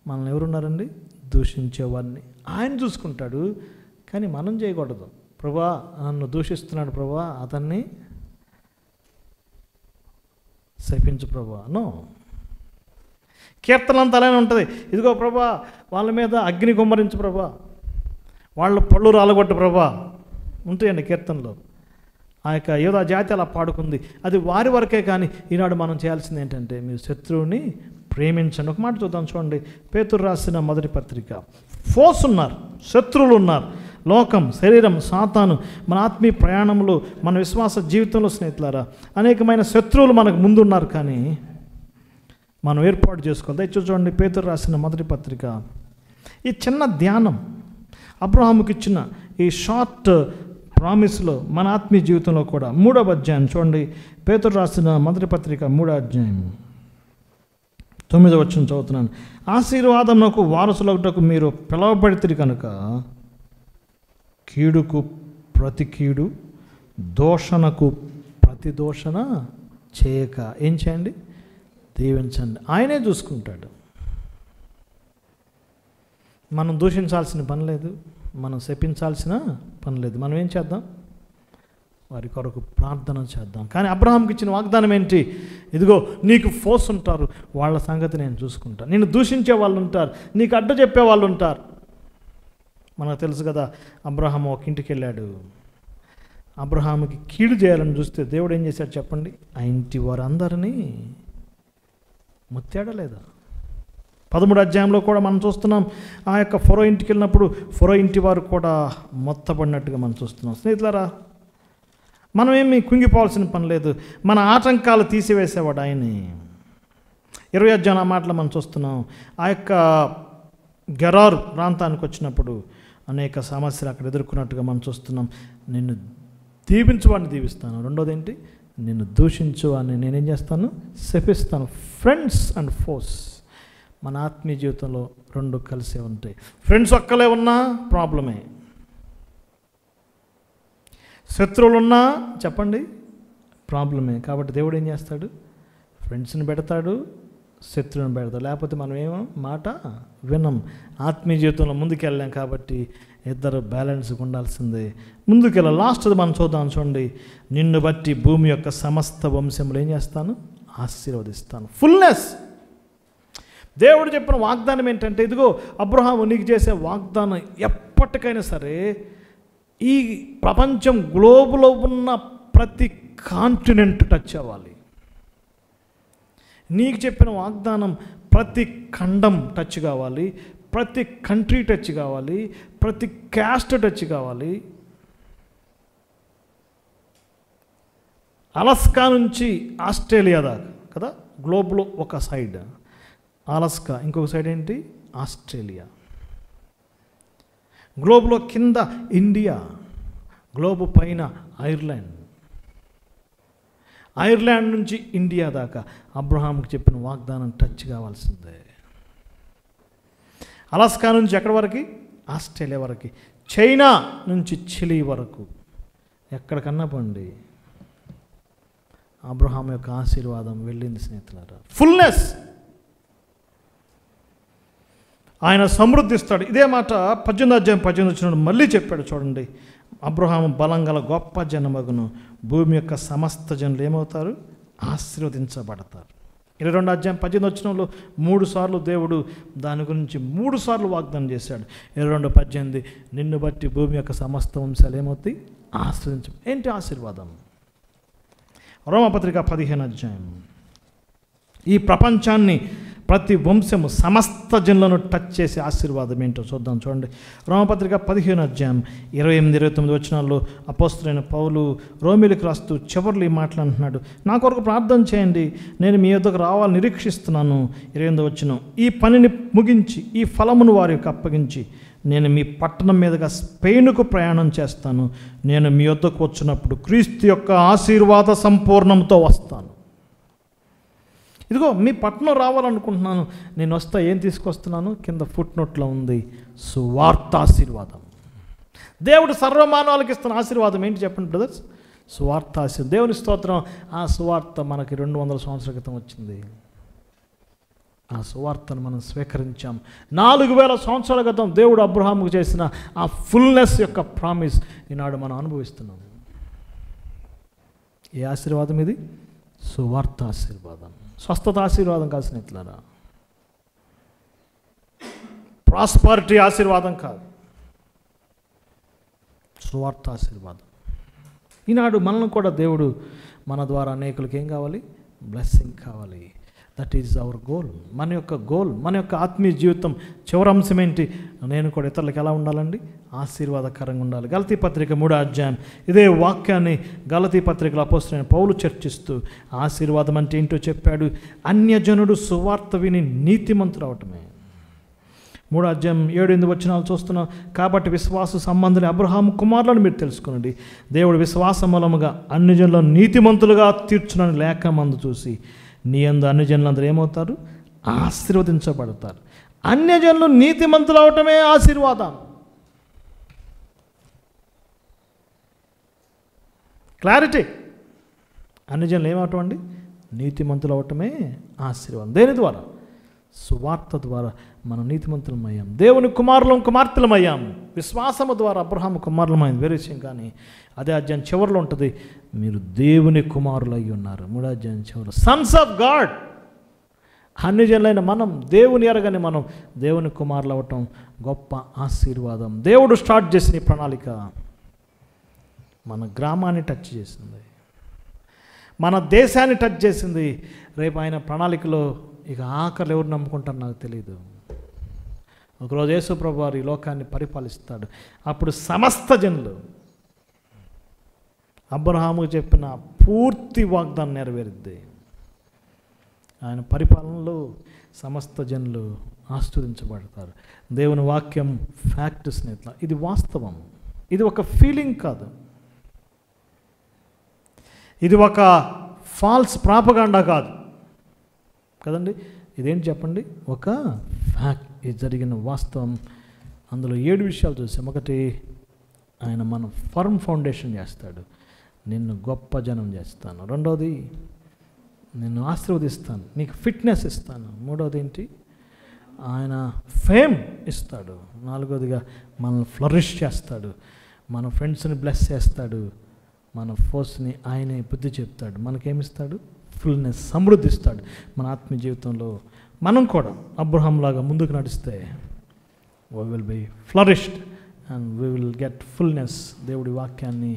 మనల్ని ఎవరున్నారండి? దూషించేవాడిని ఆయన చూసుకుంటాడు, కానీ మనం చేయకూడదు. ప్రభా నన్ను దూషిస్తున్నాడు ప్రభా, అతన్ని శపించు ప్రభా. నో. కీర్తనంతా అలానే ఉంటుంది. ఇదిగో ప్రభా వాళ్ళ మీద అగ్ని కుమ్మరించు ప్రభా, వాళ్ళ పళ్ళు రాలగొట్టు ప్రభా ఉంటాయండి కీర్తనలో. ఆ యొక్క ఏదో జాతి అలా పాడుకుంది. అది వారి వరకే. కానీ ఈనాడు మనం చేయాల్సింది ఏంటంటే మీరు శత్రువుని ప్రేమించండి. ఒక మాట చూద్దాం, చూడండి. పేతురు రాసిన మొదటి పత్రిక. ఫోర్స్ ఉన్నారు, శత్రువులు ఉన్నారు. లోకం, శరీరం, సాతాను. మన ఆత్మీయ ప్రయాణంలో, మన విశ్వాస జీవితంలో స్నేహితులారా అనేకమైన శత్రువులు మనకు ముందున్నారు. కానీ మనం ఏర్పాటు చేసుకోవాలి. దయచేసి చూడండి, పేతురు రాసిన మొదటి పత్రిక. ఈ చిన్న ధ్యానం అబ్రహాముకి ఇచ్చిన ఈ షార్ట్ ప్రామిస్లో మన ఆత్మీయ జీవితంలో కూడా 3వ అధ్యాయం చూడండి. పేతురు రాసిన మొదటి పత్రిక 3వ అధ్యాయం 9వ వచనం చదువుతున్నాను. ఆశీర్వాదమునకు వారసులగుటకు మీరు పిలువబడితిరి కనుక కీడుకు ప్రతి కీడు, దోషణకు ప్రతి దోషణ చేయక ఏం చేయండి? దీవించండి. ఆయనే చూసుకుంటాడు. మనం దూషించాల్సిన పని లేదు, మనం శపించాల్సిన పని లేదు. మనం ఏం చేద్దాం? వారి కొరకు ప్రార్థన చేద్దాం. కానీ అబ్రహాంకి ఇచ్చిన వాగ్దానం ఏంటి? ఇదిగో నీకు ఫోర్స్ ఉంటారు, వాళ్ళ సంగతి నేను చూసుకుంటాను. నిన్ను దూషించే వాళ్ళు ఉంటారు, నీకు అడ్డు చెప్పే వాళ్ళు ఉంటారు. మనకు తెలుసు కదా, అబ్రహాం ఒక ఇంటికి వెళ్ళాడు. అబ్రహాంకి కీడు చేయాలని చూస్తే దేవుడు ఏం చేశాడు చెప్పండి? ఆ ఇంటి వారందరినీ ముత్తాడా లేదా? 13వ అధ్యాయంలో కూడా మనం చూస్తున్నాం. ఆ యొక్క ఫరో ఇంటికి వెళ్ళినప్పుడు ఫరో ఇంటి వారు కూడా మొత్తపడినట్టుగా మనం చూస్తున్నాం. స్నేహితులారా, మనం ఏమి కుంగిపోవాల్సిన పని లేదు. మన ఆటంకాలు తీసివేసేవాడు ఆయనే. 20వ అధ్యాయం ఆ మాటలు మనం చూస్తున్నాం. ఆ యొక్క గెరారు ప్రాంతానికి వచ్చినప్పుడు అనేక సమస్యలు అక్కడ ఎదుర్కొన్నట్టుగా మనం చూస్తున్నాం. నిన్ను దీవించువాడిని దీవిస్తాను. రెండోది ఏంటి? నిన్ను దూషించువాడిని నేనేం చేస్తాను? శపిస్తాను. Friends and foes. మన ఆత్మీయ జీవితంలో రెండు కలిసే ఉంటాయి. ఫ్రెండ్స్ ఒక్కలే ఉన్నా ప్రాబ్లమే, శత్రువులున్నా చెప్పండి ప్రాబ్లమే. కాబట్టి దేవుడు ఏం చేస్తాడు? ఫ్రెండ్స్ని పెడతాడు, శత్రువుని పెడతాడు. లేకపోతే మనం ఏమో మాట వినం. ఆత్మీయ జీవితంలో ముందుకెళ్ళాం కాబట్టి ఇద్దరు బ్యాలెన్స్గా ఉండాల్సిందే. ముందుకెళ్ళాలి. లాస్ట్ది మనం చూడండి. నిన్ను బట్టి భూమి యొక్క సమస్త వంశములు ఏం చేస్తాను? ఆశీర్వదిస్తాను. ఫుల్నెస్. దేవుడు చెప్పిన వాగ్దానం ఏంటంటే, ఇదిగో అబ్రహాము నీకు చేసే వాగ్దానం ఎప్పటికైనా సరే ఈ ప్రపంచం గ్లోబులో ఉన్న ప్రతి కాంటినెంట్ టచ్ అవ్వాలి. నీకు చెప్పిన వాగ్దానం ప్రతి ఖండం టచ్ కావాలి, ప్రతి కంట్రీ టచ్ కావాలి, ప్రతి క్యాస్ట్ టచ్ కావాలి. అలస్కా నుంచి ఆస్ట్రేలియా దాకా కదా, గ్లోబ్లో ఒక సైడ్ అలస్కా, ఇంకొక సైడ్ ఏంటి? ఆస్ట్రేలియా. గ్లోబ్లో కింద ఇండియా, గ్లోబ్ పైన ఐర్లాండ్. ఐర్లాండ్ నుంచి ఇండియా దాకా అబ్రహాంకి చెప్పిన వాగ్దానం టచ్ కావాల్సిందే. అలస్కా నుంచి ఎక్కడి వరకు? ఆస్ట్రేలియా వరకు. చైనా నుంచి చిలీ వరకు ఎక్కడికన్నా పండి అబ్రహాం యొక్క ఆశీర్వాదం వెళ్ళింది స్నేహితులారా. ఫుల్నెస్. ఆయన సమృద్ధిస్తాడు. ఇదే మాట 18:18 మళ్ళీ చెప్పాడు చూడండి. అబ్రహాము బలం గల గొప్ప జనమగును, భూమి యొక్క సమస్త జనులు ఏమవుతారు? ఆశీర్వదించబడతారు. 22:18 3 సార్లు దేవుడు దాని గురించి 3 సార్లు వాగ్దానం చేశాడు. 22:18 నిన్ను బట్టి భూమి యొక్క సమస్త వంశాలు ఏమవుతాయి? ఆశీర్వదించ. ఏంటి ఆశీర్వాదం? రోమపత్రిక 15 ఈ ప్రపంచాన్ని ప్రతి వంశము సమస్త జనులను టచ్ చేసే ఆశీర్వాదం ఏంటో చూద్దాం. చూడండి, రోమపత్రిక 15:28 అపోస్తలుడైన పౌలు రోమీయులకు రాస్తూ చివర్లు ఈ మాటలు అంటున్నాడు. నా కొరకు ప్రార్థన చేయండి, నేను మీ యొద్దకు రావాలని నిరీక్షిస్తున్నాను. 28 ఈ పనిని ముగించి ఈ ఫలమును వారికి అప్పగించి నేను మీ పట్టణం మీదుగా స్పెయిన్కు ప్రయాణం చేస్తాను. నేను మీ యొద్దకు వచ్చినప్పుడు క్రీస్తు యొక్క ఆశీర్వాద సంపూర్ణంతో వస్తాను. ఇదిగో మీ పట్టణం రావాలనుకుంటున్నాను, నేను వస్తా. ఏం తీసుకొస్తున్నాను? కింద ఫుట్ నోట్లో ఉంది, సువార్త ఆశీర్వాదం. దేవుడు సర్వమానవాళ్ళకి ఇస్తున్న ఆశీర్వాదం ఏంటి చెప్పండి బ్రదర్స్? సువార్త ఆశీర్వాదం. దేవుని స్తోత్రం. ఆ సువార్త మనకి 200 సంవత్సరాల క్రితం వచ్చింది. ఆ సువార్తను మనం స్వీకరించాం. 4000 సంవత్సరాల క్రితం దేవుడు అబ్రహాముకు చేసిన ఆ ఫుల్నెస్ యొక్క ప్రామిస్ ఈనాడు మనం అనుభవిస్తున్నాం. ఏ ఆశీర్వాదం ఇది? సువార్త ఆశీర్వాదం. స్వస్థత ఆశీర్వాదం కాదు స్నేహితులారా, ప్రాస్పరిటీ ఆశీర్వాదం కాదు, సువార్త ఆశీర్వాదం. ఈనాడు మనల్ని కూడా దేవుడు మన ద్వారా అనేకులకి ఏం కావాలి? బ్లెస్సింగ్ కావాలి. That is our goal. మన యొక్క గోల్, మన యొక్క ఆత్మీయ జీవితం చివరి అంశం ఏంటి? నేను కూడా ఇతరులకు ఎలా ఉండాలండి? ఆశీర్వాదకరంగా ఉండాలి. గలతీ పత్రిక 3 ఇదే వాక్యాన్ని గలతీ పత్రికలో అపోస్తలుడైన పౌలు చర్చిస్తూ ఆశీర్వాదం అంటే ఏంటో చెప్పాడు. అన్యజనుడు సువార్త విని నీతిమంతుడు అవటమే. 3:7-8 చూస్తున్నాం. కాబట్టి విశ్వాస సంబంధులు అబ్రహాము కుమారులను మీరు తెలుసుకునండి. దేవుడు విశ్వాస మూలముగా అన్యజనులను నీతిమంతులుగా తీర్చునని లేఖ మందు చూసి నీ యందు అన్యజనులందరూ ఏమవుతారు? ఆశీర్వదించబడతారు. అన్యజనులు నీతిమంతులు అవటమే ఆశీర్వాదం. క్లారిటీ. అన్యజనులు ఏమవటం అండి? నీతిమంతులు అవటమే ఆశీర్వాదం. దేని ద్వారా? సువార్త ద్వారా మనం నీతిమంతులమయ్యాం, దేవుని కుమార్తెలమయ్యాం. విశ్వాసము ద్వారా అబ్రహాము కుమారులమైంది వేరే విషయం. కానీ అదే అధ్యాయం చివరిలో ఉంటుంది, మీరు దేవుని కుమారులు అయి ఉన్నారు. 3 చివరి సన్స్ ఆఫ్ గాడ్. అన్ని జనులైన మనం, దేవుని ఎరగని మనం దేవుని కుమారులు అవ్వటం గొప్ప ఆశీర్వాదం. దేవుడు స్టార్ట్ చేసిన ఈ ప్రణాళిక మన గ్రామాన్ని టచ్ చేసింది, మన దేశాన్ని టచ్ చేసింది. రేపు ఆయన ప్రణాళికలో ఇక ఆఖరు ఎవరు నమ్ముకుంటారు నాకు తెలియదు. ఒకరోజు యేసు ప్రభువు వారు ఈ లోకాన్ని పరిపాలిస్తాడు. అప్పుడు సమస్త జనులు అబ్రహాము చెప్పిన పూర్తి వాగ్దానం నెరవేరుద్ది. ఆయన పరిపాలనలో సమస్త జనులు ఆశీర్వదించబడతారు. దేవుని వాక్యం ఫ్యాక్ట్ స్నేహితుల, ఇది వాస్తవం. ఇది ఒక ఫీలింగ్ కాదు, ఇది ఒక ఫాల్స్ ప్రాపగాండా కాదు కదండి. ఇదేంటి చెప్పండి? ఒక ఫ్యాక్ట్, ఇది జరిగిన వాస్తవం. అందులో 7 విషయాలు చూసాం. ఒకటి, ఆయన మనం ఫర్మ్ ఫౌండేషన్ చేస్తాడు, నిన్ను గొప్ప జనం చేస్తాను. రెండవది, నిన్ను ఆశీర్వదిస్తాను, నీకు ఫిట్నెస్ ఇస్తాను. మూడవది ఏంటి? ఆయన ఫేమ్ ఇస్తాడు. నాలుగవదిగా మనల్ని ఫ్లరిష్ చేస్తాడు, మన ఫ్రెండ్స్ని బ్లెస్ చేస్తాడు, మన ఫోర్స్ని ఆయనే బుద్ధి చెప్తాడు. మనకేమిస్తాడు? ఫుల్నెస్, సమృద్ధి ఇస్తాడు. మన ఆత్మీయ జీవితంలో మనం కూడా అబ్రహాం లాగా ముందుకు నడిస్తే we will be flourished and we will get fullness. దేవుడి వాక్యాన్ని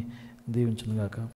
దీవించును గాక.